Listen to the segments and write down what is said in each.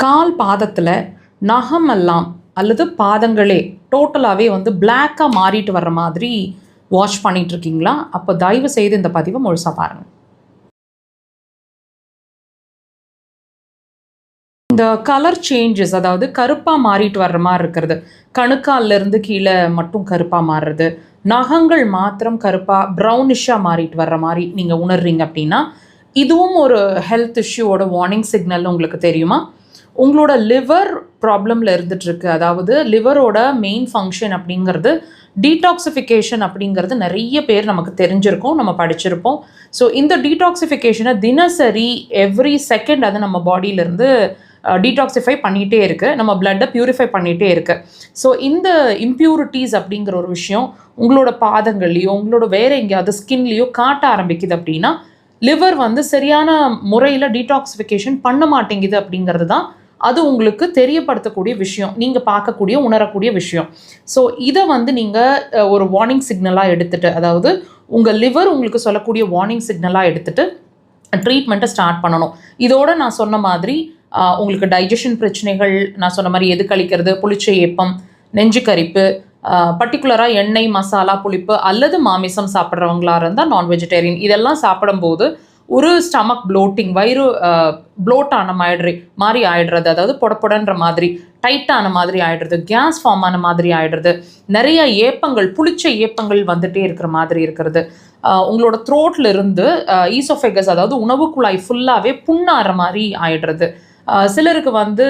கால் பாதத்தில் நகமெல்லாம் அல்லது பாதங்களே டோட்டலாகவே வந்து பிளாக்காக மாறிட்டு வர்ற மாதிரி வாஷ் பண்ணிட்டு இருக்கீங்களா? அப்போ தயவு செய்து இந்த பதிவை முழுசாக பாருங்கள். இந்த கலர் சேஞ்சஸ், அதாவது கருப்பாக மாறிட்டு வர்ற மாதிரி இருக்கிறது, கணுக்கால்லேருந்து கீழே மட்டும் கருப்பாக மாறுறது, நகங்கள் மாத்திரம் கருப்பாக ப்ரௌனிஷாக மாறிட்டு வர்ற மாதிரி நீங்கள் உணர்றீங்க அப்படின்னா இதுவும் ஒரு ஹெல்த் இஷ்யூவோட வார்னிங் சிக்னல். உங்களுக்கு தெரியுமா? உங்களோட லிவர் ப்ராப்ளமில் இருந்துகிட்ருக்கு. அதாவது லிவரோட மெயின் ஃபங்க்ஷன் அப்படிங்கிறது டீடாக்சிஃபிகேஷன் அப்படிங்கிறது நிறைய பேர் நமக்கு தெரிஞ்சிருக்கோம், நம்ம படிச்சிருப்போம். ஸோ இந்த டீடாக்சிஃபிகேஷனை தினசரி எவ்ரி செகண்ட் அது நம்ம பாடியிலேருந்து டீடாக்சிஃபை பண்ணிகிட்டே இருக்குது, நம்ம பிளட்டை ப்யூரிஃபை பண்ணிகிட்டே இருக்குது. ஸோ இந்த இம்ப்யூரிட்டிஸ் அப்படிங்கிற ஒரு விஷயம் உங்களோட பாதங்கள்லையோ உங்களோட வேறு எங்கேயாவது ஸ்கின்லேயோ காட்ட ஆரம்பிக்குது அப்படின்னா லிவர் வந்து சரியான முறையில் டீடாக்சிஃபிகேஷன் பண்ண மாட்டேங்குது அப்படிங்கிறது தான் அது உங்களுக்கு தெரியப்படுத்தக்கூடிய விஷயம், நீங்கள் பார்க்கக்கூடிய உணரக்கூடிய விஷயம். ஸோ இதை வந்து நீங்கள் ஒரு வார்னிங் சிக்னலாக எடுத்துகிட்டு, அதாவது உங்கள் லிவர் உங்களுக்கு சொல்லக்கூடிய வார்னிங் சிக்னலாக எடுத்துகிட்டு ட்ரீட்மெண்ட்டை ஸ்டார்ட் பண்ணணும். இதோடு நான் சொன்ன மாதிரி உங்களுக்கு டைஜஷன் பிரச்சனைகள், நான் சொன்ன மாதிரி எது கழிக்கிறது, புளிச்ச ஏப்பம், நெஞ்சு கரிப்பு, பர்டிகுலராக எண்ணெய், மசாலா, புளிப்பு அல்லது மாமிசம் சாப்பிட்றவங்களா இருந்தால் நான் வெஜிடேரியன், இதெல்லாம் சாப்பிடும்போது ஒரு ஸ்டமக் ப்ளோட்டிங், வயிறு ப்ளோட் ஆன மாதிரி ஆகிடுறது, அதாவது பொடப்பொடன்ற மாதிரி டைட்டான மாதிரி ஆகிடுறது, கேஸ் ஃபார்ம் ஆன மாதிரி ஆகிடுறது, நிறைய ஏப்பங்கள், புளிச்ச ஏப்பங்கள் வந்துகிட்டே இருக்கிற மாதிரி இருக்கிறது, உங்களோட த்ரோட்டில் இருந்து ஈசோஃபெகஸ் அதாவது உணவு குழாய் ஃபுல்லாகவே புண்ணாகிற மாதிரி ஆகிடுறது, சிலருக்கு வந்து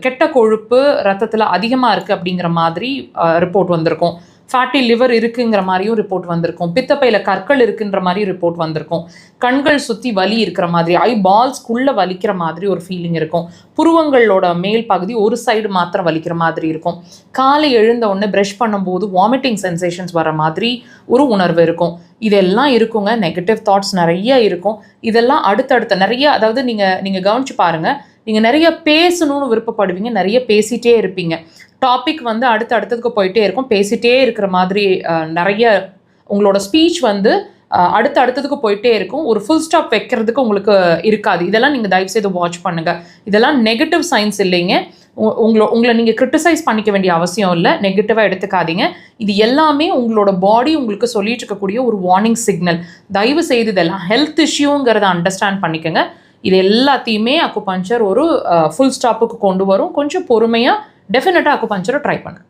கெட்ட கொழுப்பு ரத்தத்தில் அதிகமாக இருக்குது அப்படிங்கிற மாதிரி ரிப்போர்ட் வந்திருக்கும், ஃபேட்டி லிவர் இருக்குங்கிற மாதிரியும் ரிப்போர்ட் வந்திருக்கும், பித்தப்பையில் கற்கள் இருக்குன்ற மாதிரி ரிப்போர்ட் வந்திருக்கும், கண்கள் சுற்றி வலி இருக்கிற மாதிரி, ஐ பால்ஸ்குள்ளே வலிக்கிற மாதிரி ஒரு ஃபீலிங் இருக்கும், புருவங்களோட மேல் பகுதி ஒரு சைடு மாத்திரம் வலிக்கிற மாதிரி இருக்கும், காலை எழுந்த உடனே ப்ரஷ் பண்ணும்போது வாமிட்டிங் சென்சேஷன்ஸ் வர மாதிரி ஒரு உணர்வு இருக்கும். இதெல்லாம் இருக்குங்க. நெகட்டிவ் தாட்ஸ் நிறைய இருக்கும். இதெல்லாம் அடுத்தடுத்த நிறைய, அதாவது நீங்கள் கவனிச்சு பாருங்கள், நீங்கள் நிறைய பேசணும்னு விருப்பப்படுவீங்க, நிறைய பேசிகிட்டே இருப்பீங்க, டாபிக் வந்து அடுத்ததுக்கு போயிட்டே இருக்கும், பேசிகிட்டே இருக்கிற மாதிரி நிறைய உங்களோட ஸ்பீச் வந்து அடுத்ததுக்கு போயிட்டே இருக்கும், ஒரு ஃபுல் ஸ்டாப் வைக்கிறதுக்கு உங்களுக்கு இருக்காது. இதெல்லாம் நீங்கள் தயவுசெய்து வாட்ச் பண்ணுங்கள். இதெல்லாம் நெகட்டிவ் சைன்ஸ் இல்லைங்க. உங்களை நீங்கள் கிரிட்டிசைஸ் பண்ணிக்க வேண்டிய அவசியம் இல்லை, நெகட்டிவாக எடுத்துக்காதீங்க. இது எல்லாமே உங்களோட பாடி உங்களுக்கு சொல்லிட்டு இருக்கக்கூடிய ஒரு வார்னிங் சிக்னல். தயவு செய்து இதெல்லாம் ஹெல்த் இஷ்யூங்கிறத அண்டர்ஸ்டாண்ட் பண்ணிக்கோங்க. இது எல்லாத்தையுமே அக்குபஞ்சர் ஒரு ஃபுல் ஸ்டாப்புக்கு கொண்டு வரும். கொஞ்சம் பொறுமையாக டெஃபினட்டாக அக்குபஞ்சரை ட்ரை பண்ணுங்கள்.